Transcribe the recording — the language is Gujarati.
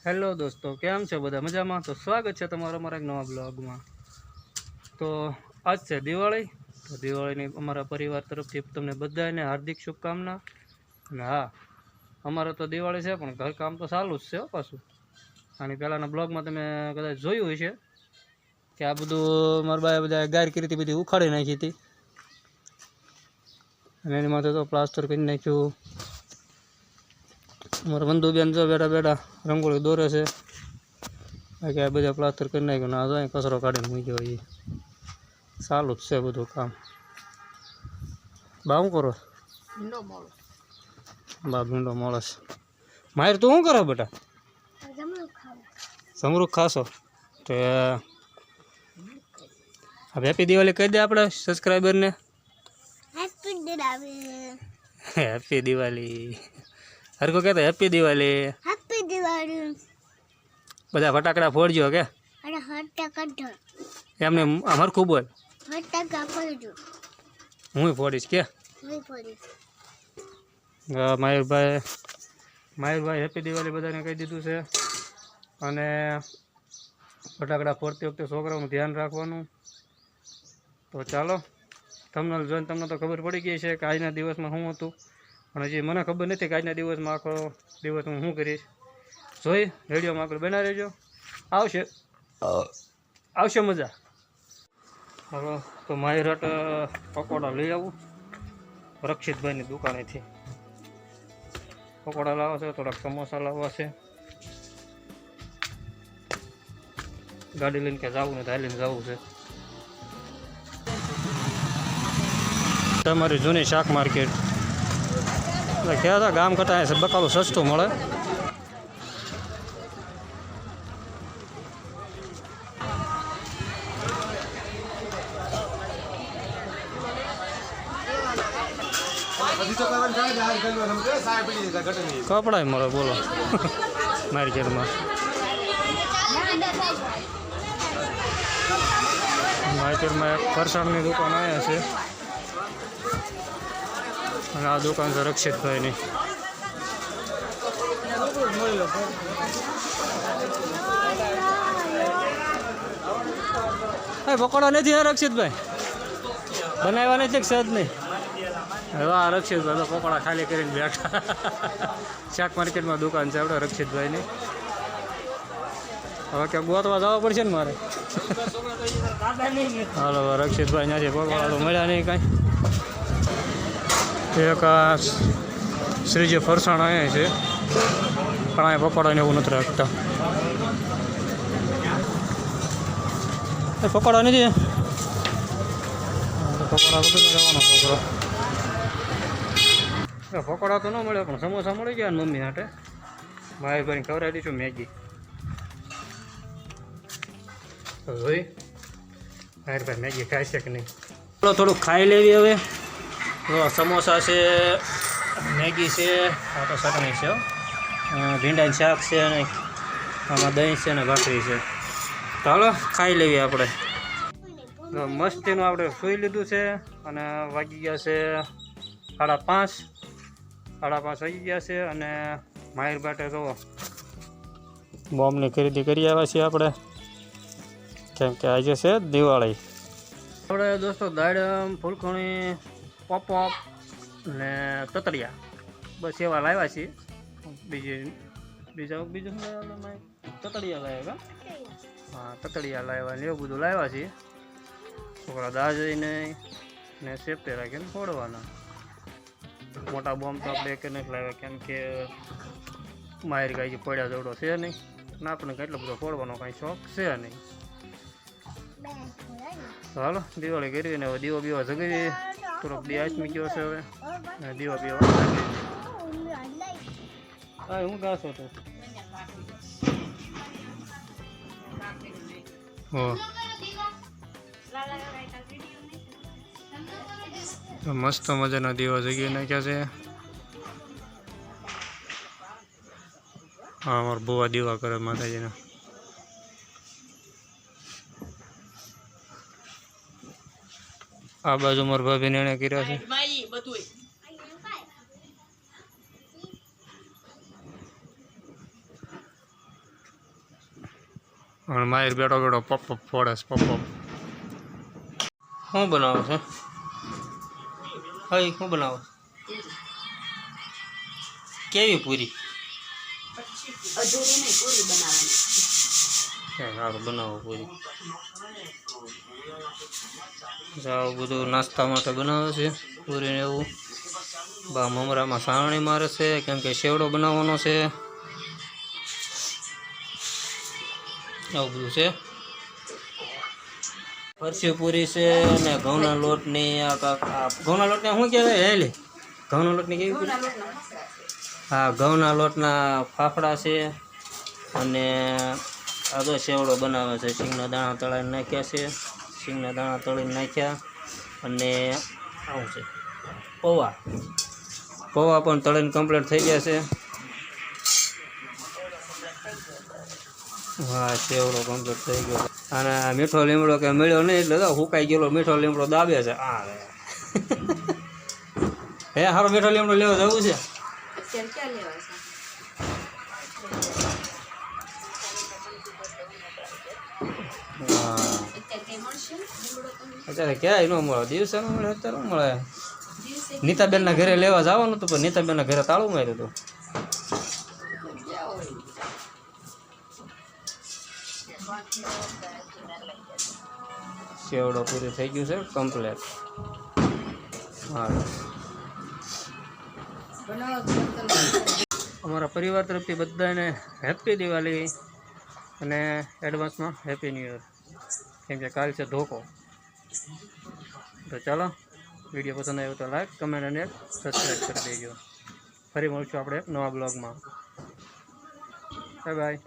હેલો દોસ્તો, કેમ છે બધા મજામાં? તો સ્વાગત છે તમારા અમારા એક નવા બ્લોગમાં. તો આજ છે દિવાળી. તો દિવાળીની અમારા પરિવાર તરફથી તમને બધાને હાર્દિક શુભકામના. અને હા, અમારે તો દિવાળી છે પણ ઘરકામ તો ચાલુ જ છે પાછું. આની પહેલાંના બ્લોગમાં તમે કદાચ જોયું હશે કે આ બધું મારા બાએ બધા ગાર કરી હતી, બધી ઉખાડી નાખી હતી. અને એની માથે તો પ્લાસ્ટર કરી નાખ્યું. અમારા બંધુબેન જો બેઠા બેઠા રંગોળી દોરે છે. બાકી આ બધા પ્લાસ્ટર કરી નાખ્યું. ના જાય કચરો કાઢીને મૂક્યો. એ ચાલુ જ છે બધું કામ. બા શું કરો? બા ભીંડો મળે છે. માહિર તું શું કરો બેટા? સમરૂખ ખાશો તો હેપી દિવાળી કહી દે આપણે સબસ્ક્રાઈબરને. હેપી દિવાળી. હરકો કહેતો હેપી દિવાળી. હેપી દિવાળી. બધા ફટાકડા ફોડજો કે અરે ફટાકડા એમને હરખું બોલ. ફટાકડા ફોડજો. હું ફોડીશ કે હું ફોડીશ. મયુરભાઈ હેપી દિવાળી બધાને કહી દીધું છે. અને ફટાકડા ફોડતી વખતે છોકરાઓનું ધ્યાન રાખવાનું. તો ચાલો, થંબનેલ જોઈને તમને તો ખબર પડી ગઈ છે કે આજના દિવસમાં શું હતું. પણ હજી મને ખબર નથી કે આજના દિવસમાં આખો દિવસ હું શું કરીશ. જોઈ રેડિયોમાં આગળ બના રહેજો. આવશે મજા. હવે તો માયરટ પકોડા લઈ આવું રક્ષિતભાઈની દુકાનેથી. પકોડા લાવવા છે, થોડાક સમોસા લાવવા છે. ગાડી લઈને કે જવું ને હાલીને જવું છે. તમારી જૂની શાક માર્કેટ એટલે ક્યાં હતા ગામ કરતાં છે બકાલું સસ્તું મળે. કપડા મળે બોલો માર્કેટમાં. માર્કેટમાં એક ફરસાણની દુકાન આવ્યા છે. અને આ દુકાન છે રક્ષિતભાઈની. પકોડા નથી હે રક્ષિતભાઈ? બનાવ્યા નથી સજ નહીં. હવે આ રક્ષિતભાઈ તો પકોડા ખાલી કરીને બેઠા. શાક માર્કેટમાં દુકાન છે આપણે રક્ષિતભાઈની. હવે ક્યાં ગોતવા જવા પડશે ને મારે. હાલો રક્ષિતભાઈ ત્યાંથી પકોડા તો મળ્યા નહીં કાંઈ. એક આ શ્રીજી ફરસાણ અહીંયા છે પણ અહીંયા પકોડાને એવું નથી રાખતા. પકોડા નથી. પકોડા બધું રહેવાનો છોકરો. પકોડા તો ન મળે પણ સમોસા મળી ગયા ને મમ્મી માટે. ભાઈ ખવડાવી દઈશું મેગી. જોઈ ભાઈ મેગી ખાય છે કે નહીં. થોડુંક ખાઈ લેવી હવે. સમોસા છે, મેગી છે, આ તો ચટણી છે, ભીંડાનું શાક છે, અને આમાં દહીં છે ને ભાખરી છે. ચાલો ખાઈ લેવી આપણે. મસ્તીનું આપણે સૂઈ લીધું છે અને વાગી ગયા છે 5:30. 5:30 વાગી ગયા છે. અને માહિર બાટે તો બોમ્બની ખરીદી કરી આવ્યા છીએ આપણે, કેમ કે આજે છે દિવાળી. આપણે દોસ્તો દાડમ, ફૂલખણી, પોપ ને તતડિયા બસ એવા લાવ્યા છીએ. બીજું તતડિયા લાવ્યા. હા તતડિયા લાવ્યા ને એવું બધું લાવ્યા છીએ. છોકરા દા જઈને ને સેફટી રાખીને ફોડવાના. મોટા બોમ્બ તો આપણે એક નથી લાવ્યા, કેમ કે માહિર કાંઈ પડ્યા જેવડો છે નહીં ને આપણને કેટલો બધો ફોડવાનો કાંઈ શોખ છે નહીં. હાલો દિવાળી કરવી ને હવે દીવો બીવો જગાવી. થોડોક દી આચમી ગયો છે હવે દીવા પીવા. હા હું ગાશો તું. મસ્ત મજાના દીવા જગી નાખ્યા છે. હા અમારા બુવા દીવા કરે માતાજીના. આ બાજુ મારા ભાભીને એણે કર્યા છે. અને માહિર બેઠો બેઠો પપ પપ ફોડે છે પપ પપ. શું બનાવો છે? હા શું બનાવો? કેવી પૂરી? સારું બનાવો પૂરી. આવું બધું નાસ્તા માટે બનાવે છે પૂરી ને એવું. બા મમરામાં સાવણી મારે છે કેમ કે શેવડો બનાવવાનો છે. આવું બધું છે. ફરસી પૂરી છે ને ઘઉંના લોટની ઘઉંના લોટને શું કહેવાય? હેલી ઘઉંના લોટની કેવી પૂરી? હા, ઘઉંના લોટના ફાફડા છે અને આ તો સેવડો બનાવે છે. સિંગના દાણા તળાઈને નાખ્યા છે. સિંગના દાણા તળીને નાખ્યા અને આવું છે પૌવા. પૌવા પણ તળીને કમ્પ્લીટ થઈ ગયા છે. હા, સેવડો કમ્પ્લીટ થઈ ગયો. અને મીઠો લીમડો કે મળ્યો નહીં એટલે તો હુકાઈ ગયેલો મીઠો લીમડો દાબે છે. હા હે સારો મીઠો લીમડો લેવા જવું છે. હા, અત્યારે ક્યાંય ન મળે. દિવસે ન મળે, અત્યારે ન મળે. નીતાબેનના ઘરે લેવા જવાનું હતું પણ નીતાબેનના ઘરે તાળું માર્યું હતું. સેવડો પૂરી થઈ ગયું છે કમ્પ્લેટ. હા, અમારા પરિવાર તરફથી બધાને હેપી દિવાળી અને એડવાન્સમાં હેપી ન્યૂ યર. કેમ કે કાલ છે ધોકો. તો ચાલો, વિડીયો પસંદ આવ્યો તો લાઈક કમેન્ટ અને સબસ્ક્રાઈબ કરી દેજો. ફરી મળશું આપણે એક નવા બ્લોગમાં. Bye bye.